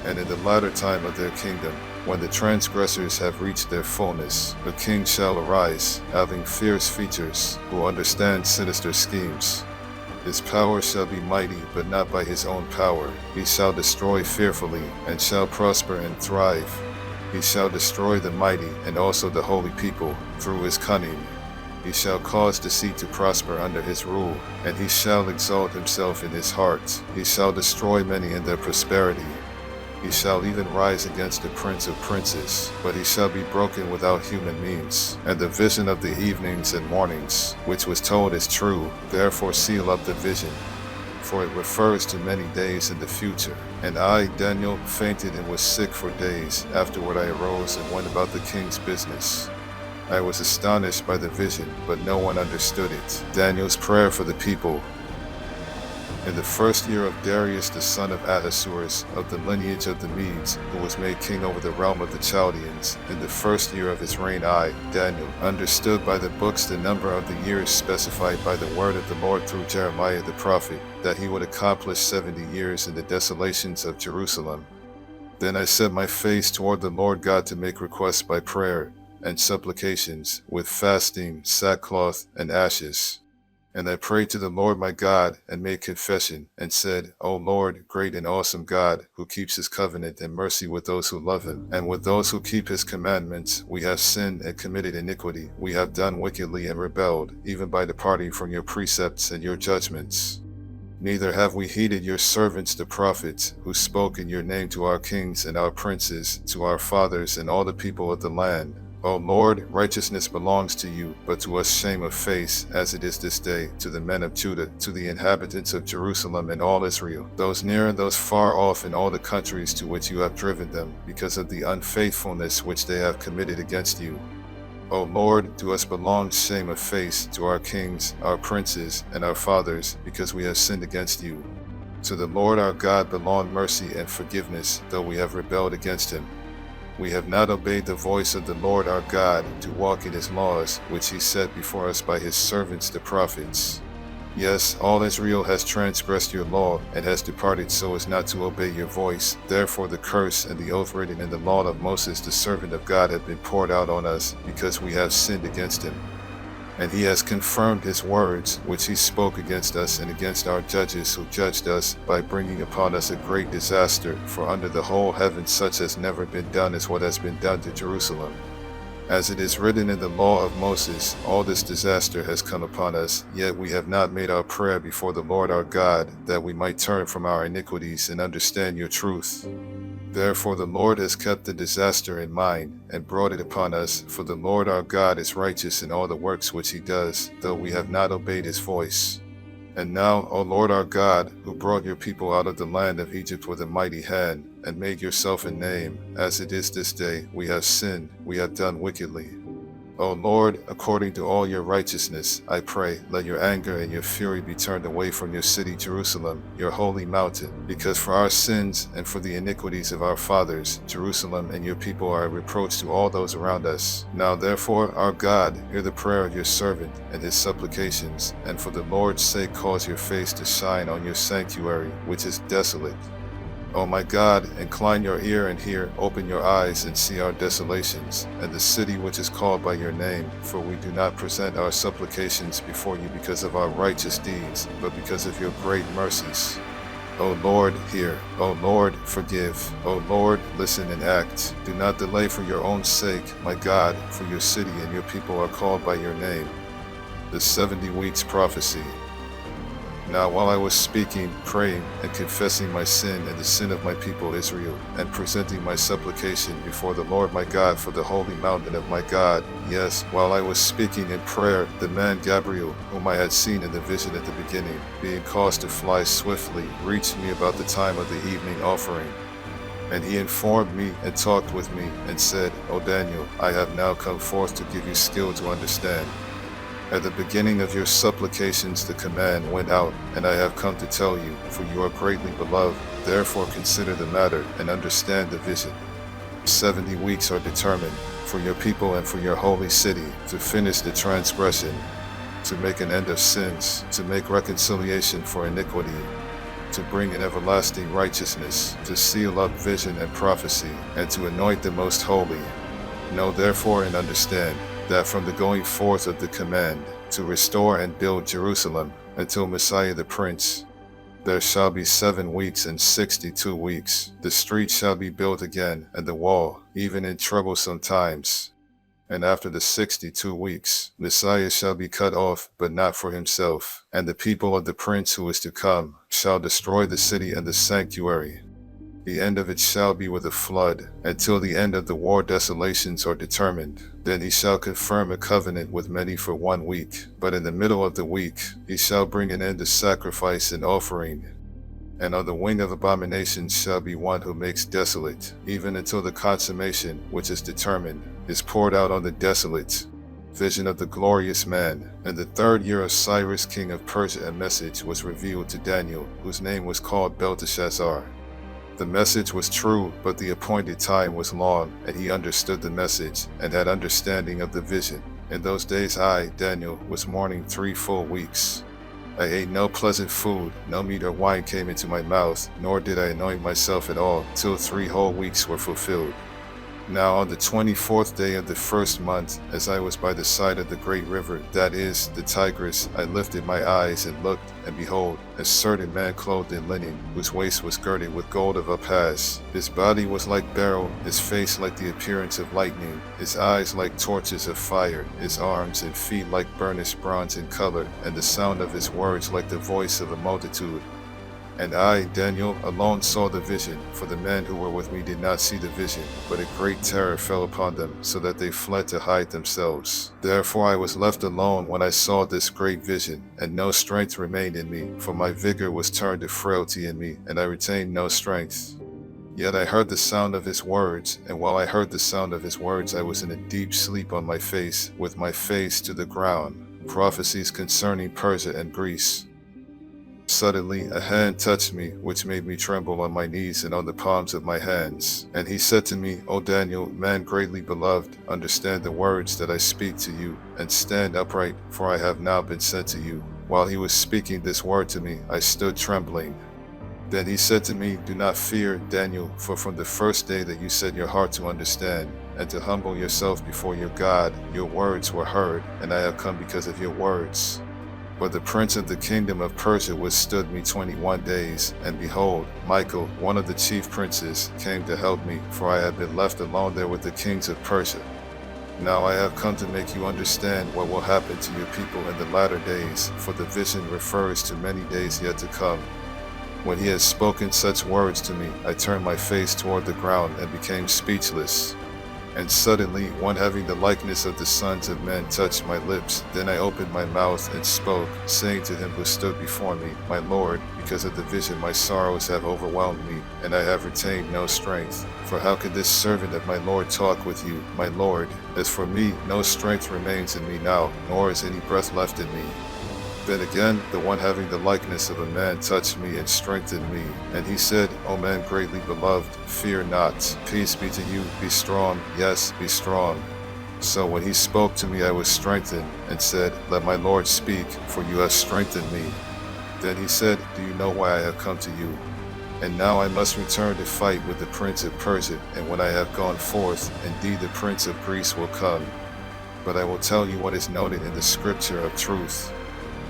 And in the latter time of their kingdom, when the transgressors have reached their fullness, a king shall arise, having fierce features, who understands sinister schemes. His power shall be mighty, but not by his own power. He shall destroy fearfully, and shall prosper and thrive. He shall destroy the mighty, and also the holy people, through his cunning. He shall cause deceit to prosper under his rule, and he shall exalt himself in his heart. He shall destroy many in their prosperity. He shall even rise against the prince of princes, but he shall be broken without human means. And the vision of the evenings and mornings, which was told, is true. Therefore seal up the vision, for it refers to many days in the future. And I, Daniel, fainted and was sick for days. Afterward I arose and went about the king's business. I was astonished by the vision, but no one understood it. Daniel's prayer for the people. In the first year of Darius the son of Ahasuerus, of the lineage of the Medes, who was made king over the realm of the Chaldeans, in the first year of his reign I, Daniel, understood by the books the number of the years specified by the word of the Lord through Jeremiah the prophet, that he would accomplish 70 years in the desolations of Jerusalem. Then I set my face toward the Lord God to make requests by prayer and supplications, with fasting, sackcloth, and ashes. And I prayed to the Lord my God, and made confession, and said, O Lord, great and awesome God, who keeps his covenant and mercy with those who love him, and with those who keep his commandments, we have sinned and committed iniquity. We have done wickedly and rebelled, even by departing from your precepts and your judgments. Neither have we heeded your servants the prophets, who spoke in your name to our kings and our princes, to our fathers and all the people of the land. O Lord, righteousness belongs to you, but to us shame of face, as it is this day, to the men of Judah, to the inhabitants of Jerusalem and all Israel, those near and those far off in all the countries to which you have driven them, because of the unfaithfulness which they have committed against you. O Lord, to us belongs shame of face, to our kings, our princes, and our fathers, because we have sinned against you. To the Lord our God belong mercy and forgiveness, though we have rebelled against him. We have not obeyed the voice of the Lord our God, to walk in his laws, which he set before us by his servants the prophets. Yes, all Israel has transgressed your law, and has departed so as not to obey your voice. Therefore the curse and the oath written in the law of Moses the servant of God have been poured out on us, because we have sinned against him. And he has confirmed his words, which he spoke against us and against our judges who judged us, by bringing upon us a great disaster, for under the whole heaven such has never been done as what has been done to Jerusalem. As it is written in the law of Moses, all this disaster has come upon us, yet we have not made our prayer before the Lord our God, that we might turn from our iniquities and understand your truth. Therefore the Lord has kept the disaster in mind, and brought it upon us, for the Lord our God is righteous in all the works which he does, though we have not obeyed his voice. And now, O Lord our God, who brought your people out of the land of Egypt with a mighty hand, and made yourself a name, as it is this day, we have sinned, we have done wickedly. O Lord, according to all your righteousness, I pray, let your anger and your fury be turned away from your city Jerusalem, your holy mountain, because for our sins and for the iniquities of our fathers, Jerusalem and your people are a reproach to all those around us. Now therefore, our God, hear the prayer of your servant and his supplications, and for the Lord's sake cause your face to shine on your sanctuary, which is desolate. O my God, incline your ear and hear, open your eyes and see our desolations, and the city which is called by your name, for we do not present our supplications before you because of our righteous deeds, but because of your great mercies. O Lord, hear. O Lord, forgive. O Lord, listen and act. Do not delay for your own sake, my God, for your city and your people are called by your name. The 70 weeks prophecy. Now while I was speaking, praying, and confessing my sin and the sin of my people Israel, and presenting my supplication before the Lord my God for the holy mountain of my God, yes, while I was speaking in prayer, the man Gabriel, whom I had seen in the vision at the beginning, being caused to fly swiftly, reached me about the time of the evening offering. And he informed me and talked with me, and said, O Daniel, I have now come forth to give you skill to understand. At the beginning of your supplications the command went out, and I have come to tell you, for you are greatly beloved. Therefore consider the matter, and understand the vision. 70 weeks are determined, for your people and for your holy city, to finish the transgression, to make an end of sins, to make reconciliation for iniquity, to bring in everlasting righteousness, to seal up vision and prophecy, and to anoint the most holy. Know therefore and understand, that from the going forth of the command to restore and build Jerusalem until Messiah the Prince, there shall be 7 weeks and 62 weeks. The street shall be built again, and the wall, even in troublesome times. And after the 62 weeks, Messiah shall be cut off, but not for himself. And the people of the Prince who is to come shall destroy the city and the sanctuary. The end of it shall be with a flood, until the end of the war desolations are determined. Then he shall confirm a covenant with many for 1 week, but in the middle of the week he shall bring an end to sacrifice and offering. And on the wing of abominations shall be one who makes desolate, even until the consummation, which is determined, is poured out on the desolate. Vision of the glorious man. In the 3rd year of Cyrus king of Persia, a message was revealed to Daniel, whose name was called Belteshazzar. The message was true, but the appointed time was long, and he understood the message, and had understanding of the vision. In those days I, Daniel, was mourning 3 full weeks. I ate no pleasant food, no meat or wine came into my mouth, nor did I anoint myself at all, till 3 whole weeks were fulfilled. Now on the 24th day of the 1st month, as I was by the side of the great river, that is, the Tigris, I lifted my eyes and looked, and behold, a certain man clothed in linen, whose waist was girded with gold of Uphaz. His body was like beryl, his face like the appearance of lightning, his eyes like torches of fire, his arms and feet like burnished bronze in color, and the sound of his words like the voice of a multitude. And I, Daniel, alone saw the vision, for the men who were with me did not see the vision, but a great terror fell upon them, so that they fled to hide themselves. Therefore I was left alone when I saw this great vision, and no strength remained in me, for my vigor was turned to frailty in me, and I retained no strength. Yet I heard the sound of his words, and while I heard the sound of his words, I was in a deep sleep on my face, with my face to the ground. Prophecies concerning Persia and Greece. Suddenly a hand touched me, which made me tremble on my knees and on the palms of my hands. And he said to me, O Daniel, man greatly beloved, understand the words that I speak to you, and stand upright, for I have now been sent to you. While he was speaking this word to me, I stood trembling. Then he said to me, Do not fear, Daniel, for from the first day that you set your heart to understand, and to humble yourself before your God, your words were heard, and I have come because of your words. But the prince of the kingdom of Persia withstood me 21 days, and behold, Michael, one of the chief princes, came to help me, for I had been left alone there with the kings of Persia. Now I have come to make you understand what will happen to your people in the latter days, for the vision refers to many days yet to come. When he had spoken such words to me, I turned my face toward the ground and became speechless. And suddenly one having the likeness of the sons of men touched my lips. Then I opened my mouth and spoke, saying to him who stood before me, My Lord, because of the vision my sorrows have overwhelmed me, and I have retained no strength. For how can this servant of my Lord talk with you, my Lord? As for me, no strength remains in me now, nor is any breath left in me. Then again, the one having the likeness of a man touched me and strengthened me. And he said, O man greatly beloved, fear not. Peace be to you, be strong, yes, be strong. So when he spoke to me, I was strengthened, and said, Let my Lord speak, for you have strengthened me. Then he said, Do you know why I have come to you? And now I must return to fight with the prince of Persia, and when I have gone forth, indeed the prince of Greece will come. But I will tell you what is noted in the scripture of truth.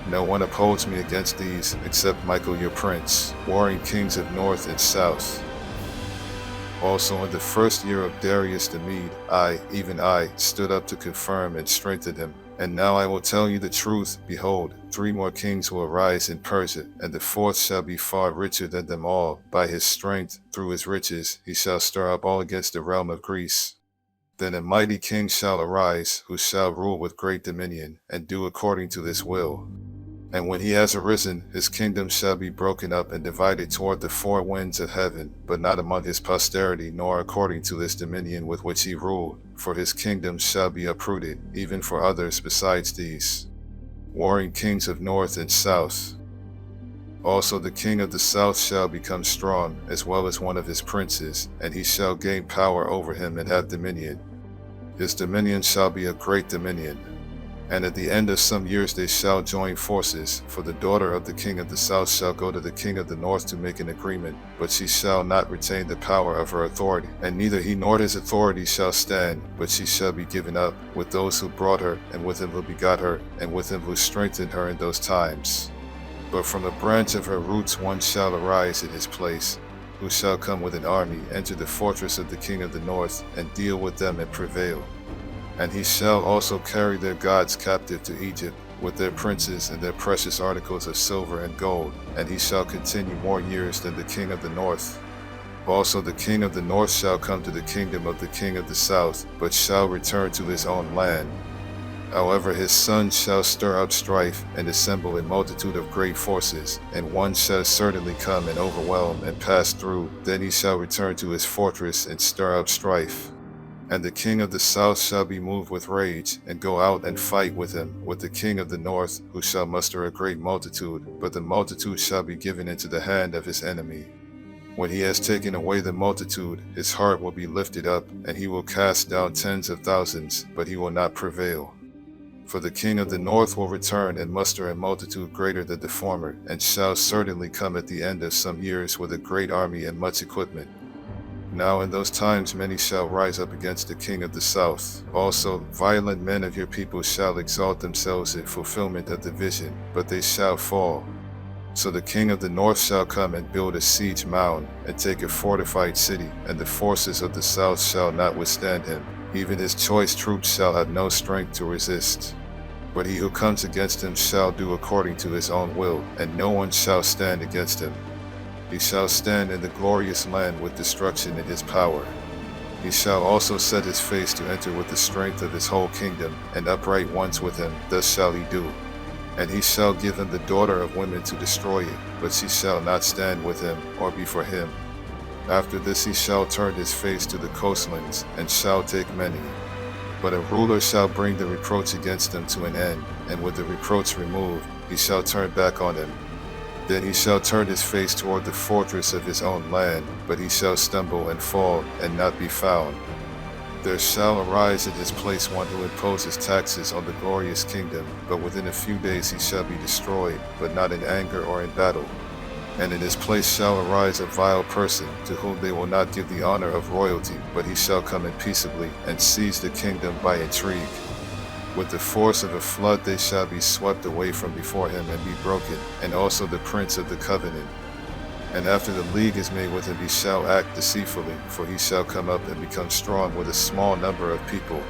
No one upholds me against these, except Michael your prince, warring kings of north and south. Also in the 1st year of Darius the Mede, I, even I, stood up to confirm and strengthen him. And now I will tell you the truth. Behold, 3 more kings will arise in Persia, and the 4th shall be far richer than them all. By his strength, through his riches, he shall stir up all against the realm of Greece. Then a mighty king shall arise, who shall rule with great dominion, and do according to his will. And when he has arisen, his kingdom shall be broken up and divided toward the 4 winds of heaven, but not among his posterity, nor according to this dominion with which he ruled. For his kingdom shall be uprooted, even for others besides these. Warring kings of north and south. Also the king of the south shall become strong, as well as one of his princes, and he shall gain power over him and have dominion. His dominion shall be a great dominion. And at the end of some years they shall join forces, for the daughter of the king of the south shall go to the king of the north to make an agreement, but she shall not retain the power of her authority, and neither he nor his authority shall stand, but she shall be given up, with those who brought her, and with him who begot her, and with him who strengthened her in those times. But from a branch of her roots one shall arise in his place, who shall come with an army, enter the fortress of the king of the north, and deal with them and prevail. And he shall also carry their gods captive to Egypt, with their princes and their precious articles of silver and gold, and he shall continue more years than the king of the north. Also the king of the north shall come to the kingdom of the king of the south, but shall return to his own land. However, his sons shall stir up strife, and assemble a multitude of great forces, and one shall certainly come and overwhelm and pass through. Then he shall return to his fortress and stir up strife. And the king of the south shall be moved with rage, and go out and fight with him, with the king of the north, who shall muster a great multitude, but the multitude shall be given into the hand of his enemy. When he has taken away the multitude, his heart will be lifted up, and he will cast down tens of thousands, but he will not prevail. For the king of the north will return and muster a multitude greater than the former, and shall certainly come at the end of some years with a great army and much equipment. Now in those times many shall rise up against the king of the south. Also violent men of your people shall exalt themselves in fulfillment of the vision, but they shall fall. So the king of the north shall come and build a siege mound, and take a fortified city, and the forces of the south shall not withstand him. Even his choice troops shall have no strength to resist. But he who comes against him shall do according to his own will, and no one shall stand against him. He shall stand in the glorious land with destruction in his power. He shall also set his face to enter with the strength of his whole kingdom, and upright ones with him, thus shall he do. And he shall give him the daughter of women to destroy it, but she shall not stand with him, or be for him. After this he shall turn his face to the coastlands, and shall take many. But a ruler shall bring the reproach against them to an end, and with the reproach removed, he shall turn back on him. Then he shall turn his face toward the fortress of his own land, but he shall stumble and fall, and not be found. There shall arise in his place one who imposes taxes on the glorious kingdom, but within a few days he shall be destroyed, but not in anger or in battle. And in his place shall arise a vile person, to whom they will not give the honor of royalty, but he shall come in peaceably, and seize the kingdom by intrigue. With the force of a flood they shall be swept away from before him and be broken, and also the prince of the covenant. And after the league is made with him he shall act deceitfully, for he shall come up and become strong with a small number of people.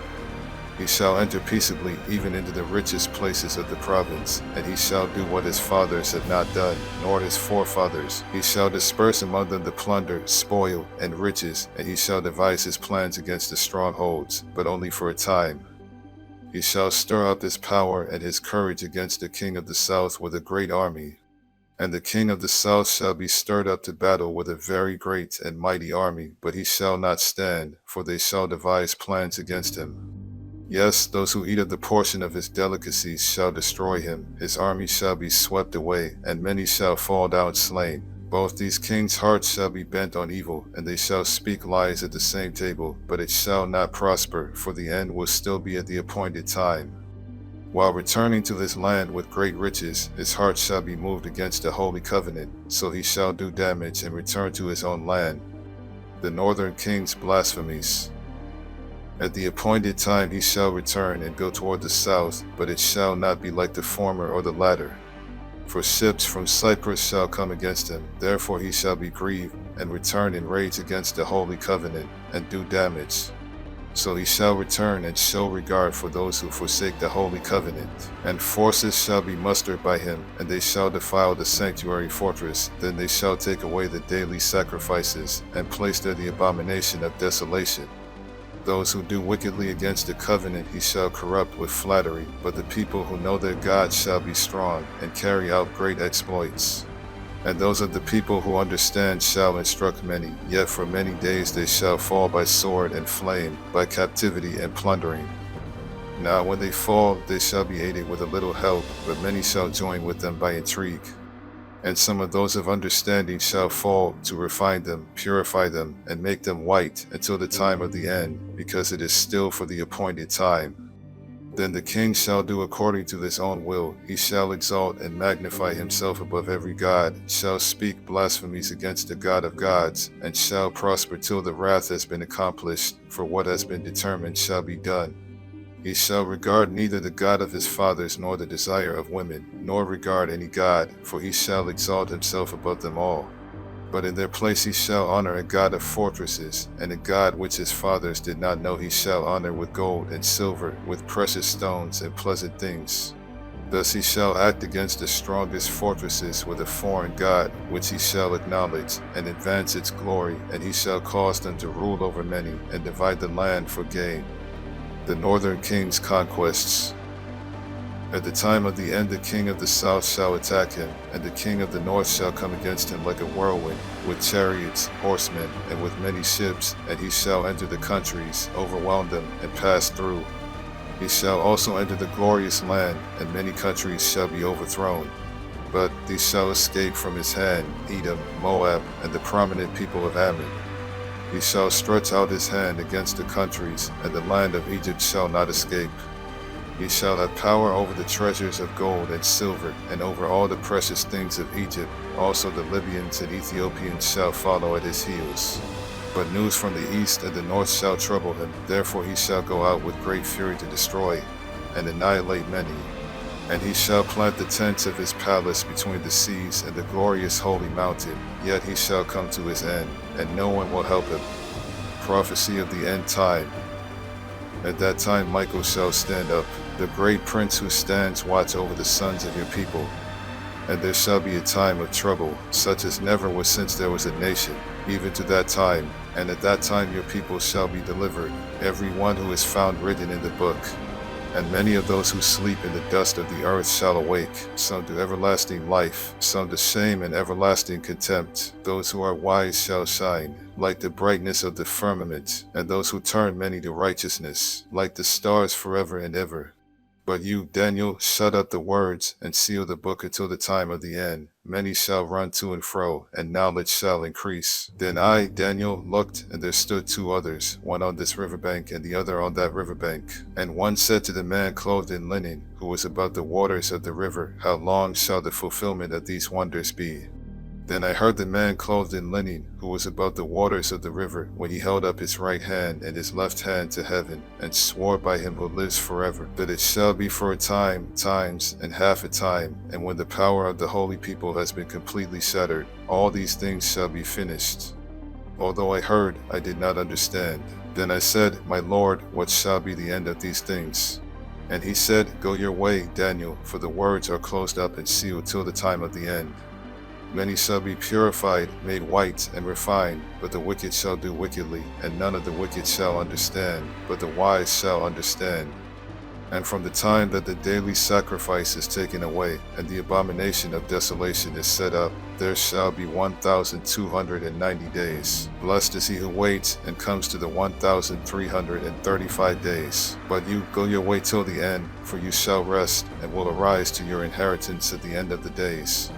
He shall enter peaceably even into the richest places of the province, and he shall do what his fathers had not done, nor his forefathers. He shall disperse among them the plunder, spoil, and riches, and he shall devise his plans against the strongholds, but only for a time. He shall stir up his power and his courage against the king of the south with a great army. And the king of the south shall be stirred up to battle with a very great and mighty army, but he shall not stand, for they shall devise plans against him. Yes, those who eat of the portion of his delicacies shall destroy him. His army shall be swept away, and many shall fall down slain. Both these kings' hearts shall be bent on evil, and they shall speak lies at the same table, but it shall not prosper, for the end will still be at the appointed time. While returning to this land with great riches, his heart shall be moved against the holy covenant, so he shall do damage and return to his own land. The northern king's blasphemies. At the appointed time he shall return and go toward the south, but it shall not be like the former or the latter. For ships from Cyprus shall come against him, therefore he shall be grieved, and return in rage against the holy covenant, and do damage. So he shall return and show regard for those who forsake the holy covenant. And forces shall be mustered by him, and they shall defile the sanctuary fortress. Then they shall take away the daily sacrifices, and place there the abomination of desolation. Those who do wickedly against the covenant he shall corrupt with flattery, but the people who know their God shall be strong, and carry out great exploits. And those of the people who understand shall instruct many, yet for many days they shall fall by sword and flame, by captivity and plundering. Now when they fall, they shall be aided with a little help, but many shall join with them by intrigue. And some of those of understanding shall fall to refine them, purify them, and make them white until the time of the end, because it is still for the appointed time. Then the king shall do according to his own will. He shall exalt and magnify himself above every god, shall speak blasphemies against the God of gods, and shall prosper till the wrath has been accomplished, for what has been determined shall be done. He shall regard neither the God of his fathers nor the desire of women, nor regard any god, for he shall exalt himself above them all. But in their place he shall honor a God of fortresses, and a God which his fathers did not know he shall honor with gold and silver, with precious stones and pleasant things. Thus he shall act against the strongest fortresses with a foreign god, which he shall acknowledge, and advance its glory, and he shall cause them to rule over many, and divide the land for gain. The northern king's conquests. At the time of the end, the king of the south shall attack him, and the king of the north shall come against him like a whirlwind, with chariots, horsemen, and with many ships, and he shall enter the countries, overwhelm them, and pass through. He shall also enter the glorious land, and many countries shall be overthrown. But these shall escape from his hand, Edom, Moab, and the prominent people of Ammon. He shall stretch out his hand against the countries, and the land of Egypt shall not escape. He shall have power over the treasures of gold and silver, and over all the precious things of Egypt. Also the Libyans and Ethiopians shall follow at his heels. But news from the east and the north shall trouble him. Therefore he shall go out with great fury to destroy and annihilate many. And he shall plant the tents of his palace between the seas and the glorious holy mountain. Yet he shall come to his end, and no one will help him. Prophecy of the end time. At that time Michael shall stand up, the great prince who stands watch over the sons of your people. And there shall be a time of trouble, such as never was since there was a nation, even to that time. And at that time your people shall be delivered, every one who is found written in the book. And many of those who sleep in the dust of the earth shall awake, some to everlasting life, some to shame and everlasting contempt. Those who are wise shall shine, like the brightness of the firmament, and those who turn many to righteousness, like the stars forever and ever. But you, Daniel, shut up the words, and seal the book until the time of the end. Many shall run to and fro, and knowledge shall increase. Then I, Daniel, looked, and there stood two others, one on this riverbank, and the other on that riverbank. And one said to the man clothed in linen, who was above the waters of the river, How long shall the fulfillment of these wonders be? Then I heard the man clothed in linen, who was above the waters of the river, when he held up his right hand and his left hand to heaven, and swore by him who lives forever, that it shall be for a time, times, and half a time, and when the power of the holy people has been completely shattered, all these things shall be finished. Although I heard, I did not understand. Then I said, My Lord, what shall be the end of these things? And he said, Go your way, Daniel, for the words are closed up and sealed till the time of the end. Many shall be purified, made white, and refined, but the wicked shall do wickedly, and none of the wicked shall understand, but the wise shall understand. And from the time that the daily sacrifice is taken away, and the abomination of desolation is set up, there shall be 1,290 days. Blessed is he who waits, and comes to the 1,335 days. But you, go your way till the end, for you shall rest, and will arise to your inheritance at the end of the days.